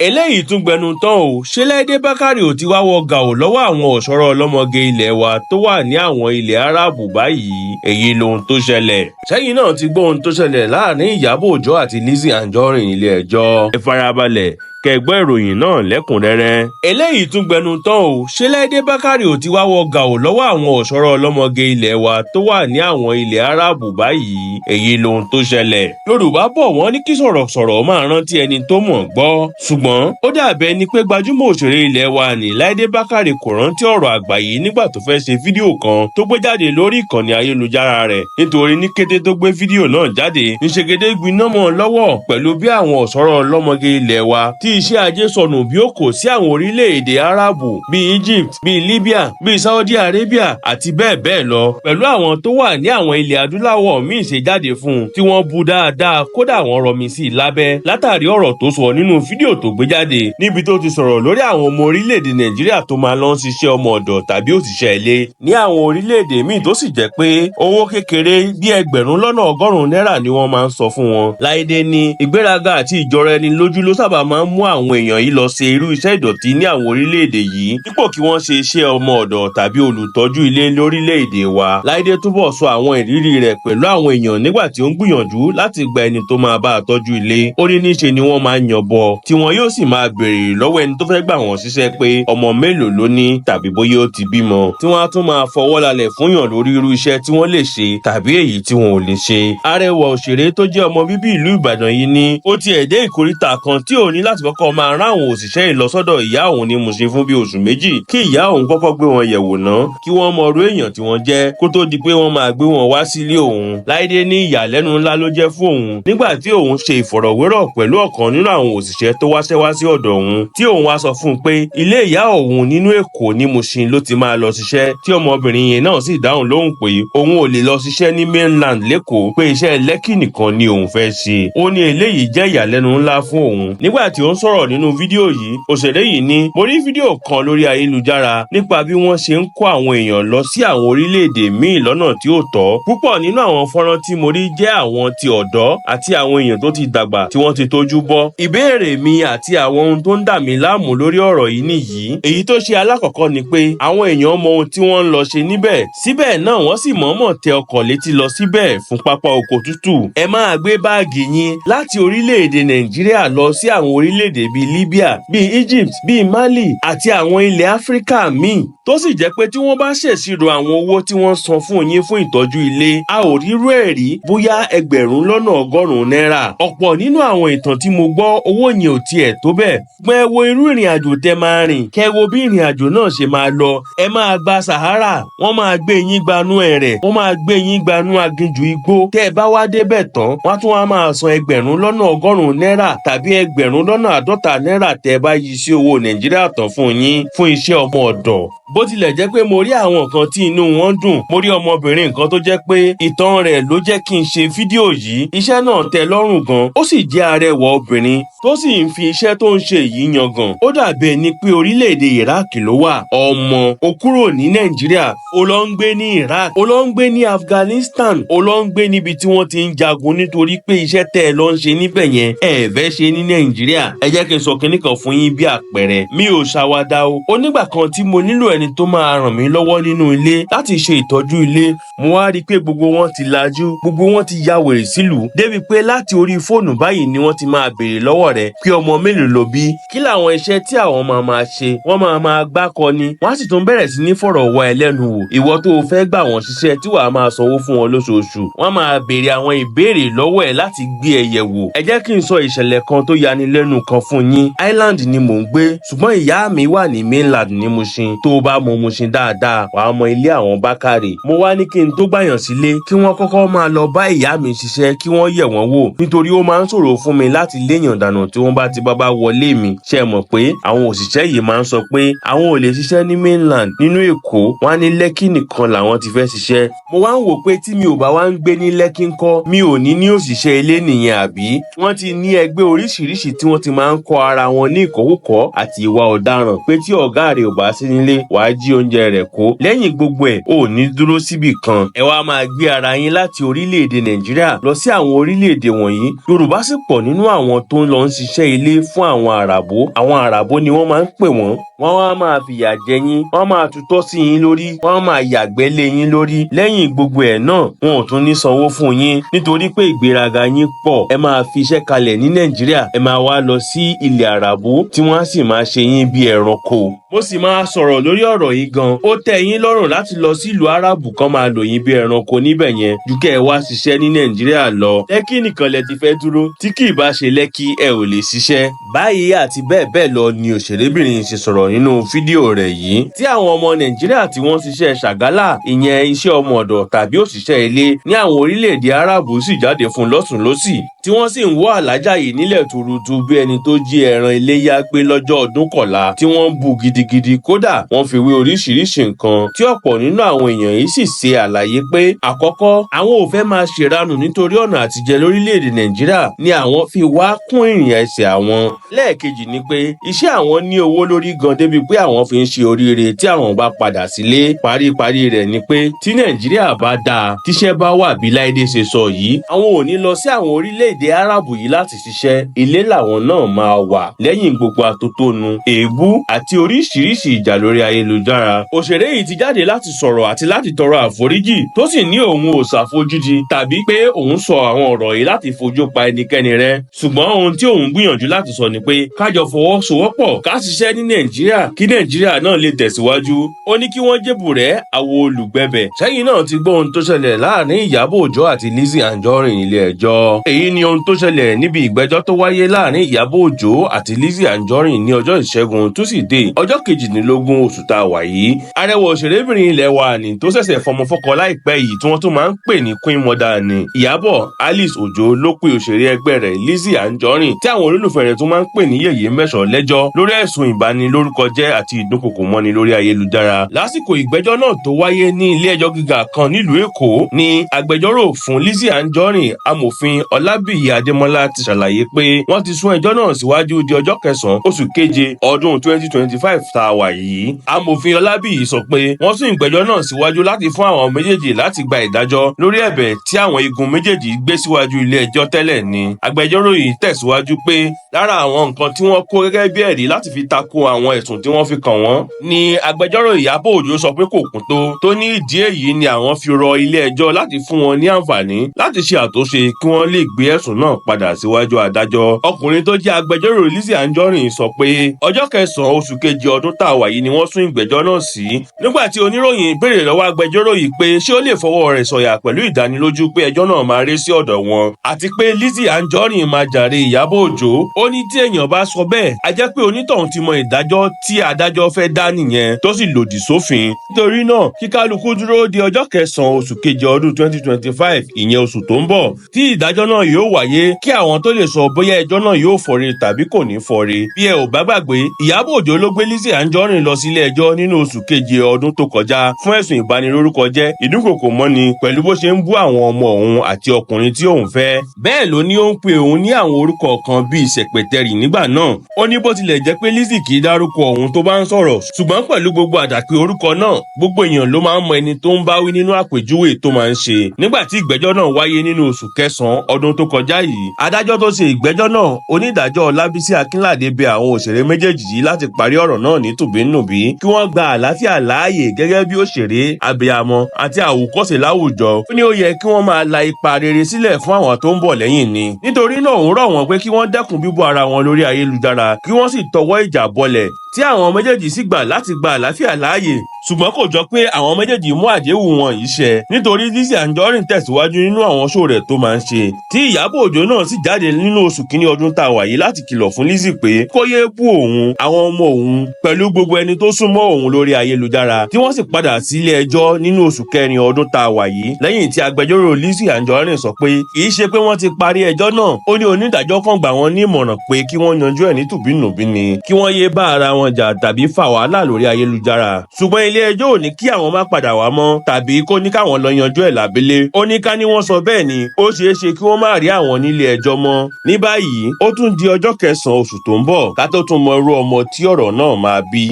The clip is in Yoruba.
eléyìí tún gbẹnu tán o, ṣé Laide Bakare ò ti wá wọ gàù lọ́wọ́ àwọn ọ̀ṣọ́rọ̀ ọlọ́mọge ilẹ̀ wa tó wà ní àwọn ilẹ̀ Árábù báyìí? Èyí lohun tó ṣẹlẹ̀. Sẹyin náà ti gbọ́ ohun tó ṣẹlẹ̀ láàrin Iyabo Ojo àti Lizzy Anjorin ilé ẹjọ́. Ẹ farabalẹ̀ kẹgbọ́ ìròyìn náà lẹ́kùnrẹ́rẹ́. Eléyìí tún gbẹnu tán o, ṣé Laide Bakare ò ti wá wọ gàù lọ́wọ́ àwọn ọ̀ṣọ́rọ̀ ọlọ́mọge ilẹ̀ wa tó wà ní àwọn ilẹ̀ Árábù báyìí? Èyí lohun tó ṣẹlẹ̀. Yorùbá bọ̀ wọ́n ní kí sọ̀rọ̀sọ̀rọ̀ máa rántí ẹni tó mọ̀ gbọ́. Ṣùgbọ́n ó dàbẹ́ ni pé gbajúmọ̀ òṣèré ilẹ̀ wa ní Laide Bakare kò rántí ọ̀rọ̀ àgbà yìí nígbà tó fẹ́ ṣe fídíò kan tó gbé jáde lórí ìkànnì ayélujára rẹ̀. Nítorí ní kété tó gbé fídíò náà jáde, níṣegede gbiná mọ́ lọ́wọ́ pẹ̀lú bí àwọn ọ̀ṣọ́rọ̀ ọlọ́mọge ilẹ̀ wa tí iṣẹ́ ajé sọnù bí ó kò sí àwọn orílẹ̀-èdè Árábù bíi Egypt, bíi Libya, bíi Saudi Arabia àti bẹ́ẹ̀ bẹ́ẹ̀ lọ, pẹ̀lú àwọn tó wà ní àwọn ilẹ̀ adúláwọ̀ míì ṣe jáde fún un tí wọ́n bu dáadáa, kódà wọ́n rọmi sí i lábẹ́ látàrí ọ̀rọ̀ tó sọ nínú fídíò tó gbé jáde níbi tó ti sọ̀rọ̀ lórí àwọn ọmọ orílẹ̀-èdè Nàìjíríà tó máa lọ ń ṣiṣẹ́ ọmọ ọ̀dọ̀ tàbí òṣìṣẹ́ ilé ní àwọn orílẹ̀-èdè míì tó sì jẹ́ pé owó kékeré bí ẹgbẹ̀rún lọ́nà ọgọ́rùn-ún náírà ni wọ́n máa ń sọ fún wọn. Laide ní ìgbéraga àti ìjọra ẹni lójú ló sábà máa ń mú àwọn èèyàn yìí lọ ṣe irú iṣẹ́ ìdọ̀tí ní àwọn orílẹ̀-èdè yìí dípò kí wọ́n ṣe iṣẹ́ ọmọ ọ̀dọ̀ tàbí olùtọ́jú ilé lórílẹ̀-èdè wa. Laide túbọ̀ sọ àwọn ìrírí rẹ̀ pẹ̀lú àwọn èèyàn nígbà tí ó ń gbìyànjú láti gba ẹni tó máa bá a tọ́jú ilé. Ó ní níṣe ni wọ́n máa ń yànbọ tí wọn yóò sì máa béèrè lọ́wọ́ ẹni tó fẹ́ gbà wọ́n ṣiṣẹ́ pé ọmọ mélòó ló ní tàbí bóyá ó ti bímọ, tí wọ́n á tún máa fọwọ́ lálẹ̀ fúnyàn lórí irú iṣẹ́ tí wọ́n lè ṣe tàbí èyí tí wọn ò lè ṣe. Arẹwà òṣèré tó jẹ́ ọmọ bíbí ìlú Ìbàdàn yìí ní ó tiẹ̀ dé ìkóríta kan tí òun ní láti kọ́kọ́ máa rán àwọn òṣìṣẹ́ ìlọsọ́dọ̀ ìyá òun ní Mùṣin fún bí oṣù méjì kí ìyá òun kọ́kọ́ gbé wọn yẹ̀wò ná kí wọ́n mọ irú èèyàn tí wọ́n jẹ́ kó tó di pé wọ́n máa gbé wọn wá sílé òun. Laide ní ìyàlẹ́nu ńlá ló jẹ́ fún òun nígbà tí òun ṣe ìfọ̀rọ̀wérọ̀ pẹ̀lú ọ̀kan nínú àwọn òṣìṣẹ́ tó wáṣẹ́ wá sí ọ̀dọ̀ òun tí òun wá sọ fún un pé ilé ìyá òun nínú Èkó ní Mùṣin ló ti máa lọ ṣiṣẹ́, tí ọmọbìnrin yẹn náà sì dáhùn lóhùn pé òun ò lè lọ ṣiṣẹ́ ní mainland lẹ́kọ̀ọ́ pé iṣẹ́ Lẹ́kì nìkan ni òun fẹ́ ṣe. Ó ní eléyìí jẹ́ ìyàlẹ́nu ńlá fún òun. Nígbà tí ó ń sọ̀rọ̀ nínú fídíò yìí, òṣèré yìí ní mo rí fídíò kan lórí ayélujára nípa bí wọ́n ṣe ń kó àwọn èèyàn lọ sí àwọn orílẹ̀-èdè míì lọ́nà tí ó tọ́. Púpọ̀ nínú àwọn fọ́nrán tí mo rí jẹ́ àwọn ti ọ̀dọ́ àti àwọn èèyàn tó ti dàgbà tí wọ́n ti tójú bọ́. Ìbéèrè mi àti àwọn ohun tó ń dà mí láàmú lórí ọ̀rọ̀ yìí nìyí. Èyí tó ṣe alákọ̀ọ́kọ́ ni pé àwọn èèyàn mọ ohun tí wọ́n ń lọ ṣe níbẹ̀, síbẹ̀ náà wọ́n sì mọ̀ọ́mọ̀ tẹ ọkọ̀ létí lọ síbẹ̀ fún pápá oko tútù. Ẹ máa gbé báàgì yín láti orílẹ̀-èdè Nàìjíríà lọ sí àwọn orílẹ̀-èdè bíi Libya, bíi Egypt, bíi Mali àti àwọn ilẹ̀ Áfíríkà míì tó sì jẹ́ pé tí wọ́n bá ṣèṣirò àwọn owó tí wọ́n san fún yín fún ìtọ́jú ilé, a ò rírú ẹ̀ rí bóyá ẹgbẹ̀rún lọ́nà ọgọ́rùn-ún náírà. Ọ̀pọ̀ nínú àwọn ìtàn tí mo gbọ́ owó yẹn ò tiẹ̀ tó bẹ́ẹ̀. Ẹ wo irú ìrìn àjò tẹ máa rìn, kẹ́ wo bí ìrìn àjò náà ṣe máa lọ. Ẹ máa gba Sahara, wọ́n máa gbé yín gbanú ẹ̀rẹ̀, wọ́n máa gbé yín gbanú aginjù igbó. Tẹ́ ẹ bá wá débẹ̀ tán, wọ́n tún wá máa san ẹgbẹ̀rún lọ́nà ọgọ́rùn-ún náírà tàbí ẹgbẹ̀rún lọ́nà àádọ́ta náírà tẹ́ ẹ bá yí sí owó Nàìjíríà tán fún yín fún iṣẹ́ ọmọ ọ̀dọ̀. Bó tilẹ̀ jẹ́ pé mo rí àwọn kan tí inú wọn dùn, mo rí ọmọbìnrin kan tó jẹ́ pé ìtàn rẹ̀ ló jẹ́ kí n ṣe fídíò yìí. Iṣẹ́ náà tẹ́ lọ́rùn gan, ó sì jẹ́ arẹwà obìnrin tó sì ń fi iṣẹ́ tó ń ṣe yìí yangàn. Ó dàbí ẹni pé orílẹ̀-èdè Iraq ló wà. Ọmọ ó kúrò ní Nàìjíríà, ó lọ ń gbé ní Iraq, ó lọ ń gbé ní Afghanistan, ó lọ ń gbé níbi tí wọ́n ti ń jagun nítorí pé iṣẹ́ tẹ́ ẹ lọ ń ṣe níbẹ̀ yẹn ẹ fẹ́ ṣe ní Nàìjíríà. Ẹ jẹ́ kí n sọ kinní kan fún yín bí àpẹẹrẹ. Mi ò ṣàwàdà o. Ó nígbà kan tí mo nílò ẹni tó máa ràn mí lọ́wọ́ nínú ilé láti ṣe ìtọ́jú ilé. Mo wá rí i pé gbogbo wọn ti lajú, gbogbo wọn ti ya wèrè sílùú débi pé láti orí fóònù báyìí ni wọ́n ti máa béèrè lọ́wọ́ rẹ̀ pé ọmọ mélòó ló bí, kí làwọn iṣẹ́ tí àwọn máa ṣe. Wọ́n máa gbákọ ni, wọ́n á sì tún bẹ̀rẹ̀ sí ní fọ̀rọ̀ wá ẹ lẹ́nu wò. Ìwọ tó o fẹ́ gbà wọ́n ṣiṣẹ́ tí wàá máa sanwó fún wọn lóṣooṣù, wọ́n máa béèrè àwọn ìbéèrè lọ́wọ́ ẹ láti gbé ẹ yẹ̀ wò. Ẹ jẹ́ kí n sọ ìṣẹ̀lẹ̀ kan tó yani lẹ́nu kan fún yín. Island ni mò ń gbé, ṣùgbọ́n ìyá mi wà ní mainland ní Mùṣin. Tó o bá mọ Mùṣin dáadáa, wàá mọ ilé àwọn Bakare. Mo wá ní kí n tó gbàyàn sílé kí wọ́n kọ́kọ́ máa lọ bá ìyá mi ṣiṣẹ́ kí wọ́n yẹ̀ wọ́n wò, nítorí ó máa ń ṣòro fún mi láti léèyàn dànù tí wọ́n bá ti bá wọlé mi. Ṣé ẹ mọ̀ pé àwọn òṣìṣẹ́ yìí máa ń sọ pé àwọn ò lè ṣiṣẹ́ ní mainland nínú Èkó, wọ́n á ní Lẹ́kì nìkan làwọn ti fẹ́ ṣiṣẹ́. Mo wá ń wò pé tí mi ò bá wá ń gbé ní Lẹ́kì ńkọ́, mi ò ní òṣìṣẹ́ ilé nìyẹn àbí? Wọ́n ti ní ẹgbẹ́ oríṣiríṣi tí wọ́n ti máa máa ń kọ́ ara wọn ní ìkọ́kúkọ́ àti ìwà ọ̀daràn pé tí ọ̀gá rẹ̀ ò bá sí nílé wàá jí oúnjẹ rẹ̀ kó. Lẹ́yìn gbogbo ẹ̀ ò ní dúró síbì kan. Ẹ wá máa gbé ara yín láti orílẹ̀-èdè Nàìjíríà lọ sí àwọn orílẹ̀-èdè wọ̀nyí. Yorùbá sì pọ̀ nínú àwọn tó ń lọ ń ṣiṣẹ́ ilé fún àwọn àràbó. Àwọn àràbó ni wọ́n máa ń pè wọ́n. Wọ́n wá máa fìyà jẹ yín, wọ́n máa tutọ́ sí yín lórí, wọ́n máa yàgbẹ́ lé yín lórí. Lẹ́yìn gbogbo ẹ̀ náà wọn ò tún ní sanwó fún yín nítorí pé ìgbéraga yín pọ̀. Ẹ máa fi iṣẹ́ kalẹ̀ ní Nàìjíríà, ẹ máa wá lọ sí ilẹ̀ àràbó tí wọ́n á sì máa ṣe yín bí ẹranko. Mo sì máa sọ̀rọ̀ lórí ọ̀rọ̀ yìí gan. Ó tẹ́ yín lọ́rùn láti lọ sí ìlú Árábù kan máa lò yín bí ẹranko níbẹ̀ yẹn ju kẹ́ ẹ wá ṣiṣẹ́ ní Nàìjíríà lọ. Lẹ́kì nìkan lẹ ti fẹ́ dúró tí kì í bá ṣe Lẹ́kì ẹ ò lè ṣiṣẹ́. Báyìí àti bẹ́ẹ̀ bẹ́ẹ̀ lọ ni òṣèrébìnrin ṣe sọ̀rọ̀ nínú fídíò rẹ̀ yìí. Tí àwọn ọmọ Nàìjíríà tí wọ́n ṣiṣẹ́ Shagala, ìyẹn iṣẹ́ ọmọ ọ̀dọ̀ tàbí òṣìṣẹ́ ilé ní àwọn orílẹ̀-èdè Árábù sì jáde fún lọ́tùn lósì, tí wọ́n sì ń wọ́ Àlájà yìí nílẹ̀ tuurutu bí ẹni tó jí ẹran iléyá gbé lọ́jọ́ ọdún kọ̀la, tí wọ́n ń bú gidigidi. Kódà wọ́n fi wé oríṣiríṣi nǹkan tí ọ̀pọ̀ nínú àwọn èèyàn yìí sì ṣe àlàyé pé àkọ́kọ́ àwọn ò fẹ́ máa ṣèranù nítorí ọ̀nà àtijẹ lórílẹ̀-èdè Nàìjíríà ni àwọn fi wá kún ìrìn ẹsẹ̀ àwọn. Lẹ́ẹ̀kejì ni pé iṣẹ́ àwọn ní owó lórí gan débi pé àwọn fi ń ṣe oríire tí àwọn bá padà sílé. Paríparí rẹ̀ ni pé tí Nàìjíríà bá dáa, tíṣẹ́ bá wà bí Láìdé ṣe sọ yìí, àwọn ò ní lọ sí àwọn orílẹ̀-èdè Árábù yìí láti ṣiṣẹ́. Ilé làwọn náà máa wà. Lẹ́yìn gbogbo atótónu, èébú àti oríṣiríṣi ìjà lórí ayélujára, òṣèré yìí ti jáde láti sọ̀rọ̀ àti láti tọrọ àforíjì tó sì ní òun ò ṣàfojúdi tàbí pé òun sọ àwọn ọ̀rọ̀ yìí láti fojú pa ẹnikẹ́ni rẹ́. Ṣùgbọ́n ohun tí òun gbìyànjú láti sọ ni pé kájọ fọwọ́sowọ́pọ̀ ká ṣiṣẹ́ ní Nàìjíríà kí Nàìjíríà náà lè tẹ̀síwájú. Ó ní kí wọ́n jébù rẹ̀ àwo olùgbẹ̀bẹ̀. Sẹyin náà ti gbọ́ ohun tó ṣẹlẹ̀ láàrin Iyabo Ojo àti Lizzy Anjorin nílé ẹjọ́. Èyí ni ohun tó ṣẹlẹ̀ níbi ìgbẹ́jọ́ tó wáyé láàrin Iyabo Ojo àti Lizzy Anjorin ní ọjọ́ Ìṣẹ́gun Túsídéé ọjọ́ 22 oṣù tá a wà yìí. Arẹwà òṣèrébìnrin ilẹ̀ wa ni tó ṣẹ̀ṣẹ̀ fọmọ fọ́kọ láìpẹ́ yìí tí wọ́n tún máa ń pè ní Queen Mother ni. Iyabo Alice Ojo ló pe òṣèré ẹgbẹ́ rẹ̀ Lizzy Anjorin tí àwọn olólùfẹ́ rẹ̀ tún máa ń pè ní yèyé mẹ́sàn lẹ́jọ́ lórí ẹ̀sùn ìbanilórúkọjẹ́ àti ìdúnkokò mọ́ni lórí ayélujára. Lásìkò ìgbẹ́jọ́ náà tó wáyé ní ilé ẹjọ́ gíga kan nílùú Èkó ni agbẹjọ́rò fún Lizzy Anjorin amòfin Ọlábíyì Adémọ́lá ti ṣàlàyé pé wọ́n ti sún ẹjọ́ náà síwájú di ọjọ́ 9 oṣù keje ọdún 2025 tá a wà yìí. Amòfin Ọlábíyì sọ pé wọ́n sún ìgbẹ́jọ́ náà síwájú láti fún àwọn méjèèjì láti gba ìdájọ́ lórí ẹ̀bẹ̀ tí àwọn igun méjèèjì gbé síwájú ilé ẹjọ́ tẹ́lẹ̀ ni. Agbẹjọ́rò yìí tẹ̀síwájú pé lára àwọn nǹkan tí wọ́n kó gẹ́gẹ́ bí ẹ̀rí láti fi tako àwọn ẹ̀sùn tí wọ́n fi kàn wọ́n ni agbẹjọ́rò Iyabo Ojo sọ pé kò kún tó ní ìdí èyí ni àwọn fi rọ ilé ẹjọ́ láti fún wọn ní àǹfààní láti ṣe àtúnṣe kí wọ́n lè gbé ẹ̀sùn náà padà síwájú adájọ́. Ọkùnrin tó jẹ́ agbẹjọ́rò Lizzy Anjorin sọ pé ọjọ́ 9 oṣù keje ọdún tá a wà yìí ni wọ́n sún ìgbẹ́jọ́ náà sí. Nígbà tí oníròyìn béèrè lọ́wọ́ agbẹjọ́rò yìí pé ṣé ó lè fọwọ́ rẹ̀ sọ̀yà pẹ̀lú ìdánilójú pé ẹjọ́ náà máa ré sí ọ̀dọ̀ wọn àti pé Lizzy Anjorin máa jàre Iyabo Ojo, ó ní tí èèyàn bá sọ bẹ́ẹ̀ a jẹ́ pé onítọ̀hún ti mọ ìdájọ́ tí adájọ́ fẹ́ dá nìyẹn tó sì lòdì sófin. Nítorí náà kí kálukú dúró di ọjọ́ 9 oṣù keje ọdún 2025 ìyẹn oṣù tó ń bọ̀ tí ìdájọ́ náà yóò wáyé kí àwọn tó lè sọ bóyá ẹjọ́ náà yóò fọ́re tàbí kò ní fọ́re. Bí ẹ ò bá gbàgbé, Iyabo Ojo ló gbé Lizzy Anjorin lọ sílé ẹjọ́ nínú oṣù keje ọdún tó kọjá fún ẹ̀sùn ìbanilórúkọjẹ́, ìdúnkokò mọ́ni pẹ̀lú bó ṣe ń bú àwọn ọmọ òun àti ọkùnrin tí òun fẹ́. Bẹ́ẹ̀ ló ní ó ń pe òun ní àwọn orúkọ kan bíi ṣẹ̀pẹ̀tẹ̀rì nígbà náà. Ó ní bó tilẹ̀ jẹ́ pé Lizzy kì í dárúkọ òun tó bá ń sọ̀rọ̀, ṣùgbọ́n pẹ̀lú gbogbo àdàpè orúkọ náà gbogbo èèyàn ló máa ń mọ ẹni tó ń báwí nínú àpèjúwe tó máa ń ṣe. Nígbà tí ìgbẹ́jọ́ náà wáyé nínú oṣù 9 ọdún tó kọjá yìí, adájọ́ tó ṣe ìgbẹ́jọ́ náà onídàájọ́ Ọlábísí Akínládé bẹ̀ àwọn òṣèré méjèèjì yìí láti parí ọ̀rọ̀ náà ní tùbínùbí kí wọ́n gba àlàáfíà láàyè gẹ́gẹ́ bí òṣèré, abiyamọ àti àwòkọ́ṣe láwùjọ. Ó ní ó yẹ kí wọ́n máa la ipa rere sílẹ̀ fún àwọn tó ń bọ̀ lẹ́yìn ni. Nítorí náà òun rọ̀ wọ́n pé kí wọ́n dẹ́kun bíbú ara wọn lórí ayélujára kí wọ́n sì tọwọ́ ìjà bọlẹ̀ tí àwọn méjèèjì sì gbà láti gba àlàáfíà láàyè. Ṣùgbọ́n kò jọ pé àwọn méjèèjì mú àdéhùn wọn yìí ṣẹ nítorí Lizzy Anjorin tẹ̀síwájú nínú àwọn ṣó rẹ̀ tó máa ń ṣe. Tí Iyabo Ojo náà sì jáde nínú oṣù kínní ọdún tá a wà yìí láti kìlọ̀ fún Lizzy pé kó yé bú òun, àwọn ọmọ òun pẹ̀lú gbogbo ẹni tó súnmọ́ òun lórí ayélujára, tí wọ́n sì padà sí ilé ẹjọ́ nínú oṣù kẹrin ọdún tá a wà yìí lẹ́yìn tí agbẹjọ́rò Lizzy Anjorin sọ pé kì í ṣe pé wọ́n ti parí ẹjọ́ náà. Ó ní onídàájọ́ kan gbà wọ́n ní ìmọ̀ràn pé kí wọ́n yanjú ẹ̀ ní tùbínùbí ni kí wọ́n yé bá ara àwọn jà tàbí fà wàhálà lórí ayélujára. Ṣùgbọ́n ilé-ẹjọ́ ò ní kí àwọn má padà wá mọ́ tàbí kó ní káwọn lọ yanjú ẹ̀ lábẹ́lé. Ó ní ká ní wọ́n sọ bẹ́ẹ̀ ni ó ṣeé ṣe kí wọ́n má rí àwọn nílé ẹjọ́ mọ́. Ní báyìí ó tún di ọjọ́ 9 oṣù tó ń bọ̀ ká tó tún mọ irú ọmọ tí ọ̀rọ̀ náà máa bí.